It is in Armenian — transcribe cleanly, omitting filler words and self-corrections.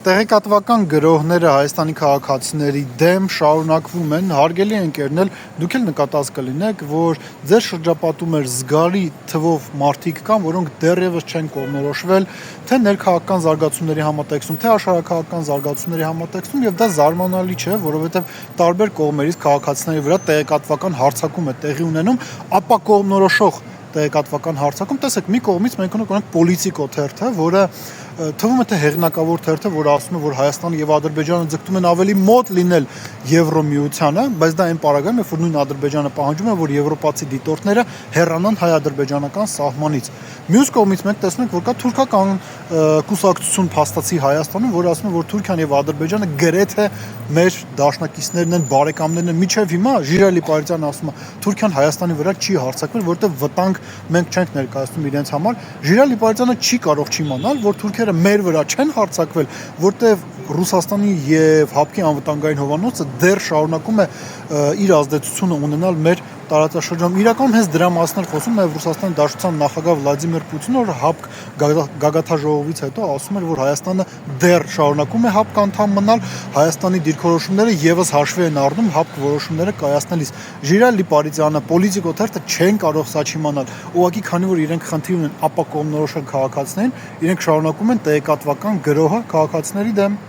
Տեղեկատվական գրոհները Հայաստանի քաղաքացիների դեմ շարունակվում են, հարգելի ընկերներ, դուք էլ նկատած կլինեք, որ ձեր շրջապատում զգալի թվով մարդիկ կան, որոնք դեռևս չեն կողմնորոշվել թե ներքաղաքական զարգացումների համատեքստում, թե աշխարհաքաղաքական զարգացումների համատեքստում, եւ դա զարմանալի չէ, որովհետեւ տարբեր կողմերից քաղաքացիների վրա տեղեկատվական հարձակում է տեղի ունենում, ապա կողմնորոշող տեղեկատվական հարձակում, տեսեք, մի կողմից մենք ունենք Պոլիտիկո թերթը, որը թվում է թե հեղինակավոր թերթը, որը ասում է, որ Հայաստանը եւ Ադրբեջանը ձգտում են ավելի մոտ լինել Եվրոմիությանը, բայց դա այն պարագայում է, որ նույն Ադրբեջանը պահանջում է, որ եվրոպացի դիտորդները հեռանան հայ-ադրբեջանական սահմանից։ Մյուս կողմից մենք տեսնում ենք, որ կա թուրքական կուսակցություն փաստացի Հայաստանում, որը ասում է, որ Թուրքիան եւ Ադրբեջանը գրեթե մեր դաշնակիցներն են, բարեկամներն են, միջև հիմա Ժիրայր Լիպարյանը ասում է, Թուրքիան Հայաստանի վրա չի հարձակվել, որտեղ վտանգ մենք չենք ներկայացնում իրենց համար։ Ժիրայր Լիպարյանը չի կարող չիմանալ, որ թուրքերը մեր վրա չեն հարձակվել, որտեղ Ռուսաստանի եւ ՀԱՊԿ-ի անվտանգային հովանոցը դեռ շարունակում է իր ազդեցությունը ունենալ մեր տարածաշրջանում։ Իրականում հենց դրա մասին էր խոսում նաեւ Ռուսաստանի Դաշնության նախագահ Վլադիմիր Պուտինը, որ ՀԱՊԿ գագաթաժողովից հետո ասում էր, որ Հայաստանը դեռ շարունակում է ՀԱՊԿ անդամ մնալ, Հայաստանի դիրքորոշումները եւս հաշվի են առնում ՀԱՊԿ որոշումները կայացնելիս։ Ժիրայր Լիպարյանը, Պոլիտիկո թերթը չեն կարող սա չիմանալ։ Ուղղակի քանի որ իրենք խնդիր ունեն ապա կողմնորոշել քաղաքացիներին, իրենք շարունակում են տեղեկատվական գրոհը քաղաքացիների դեմ։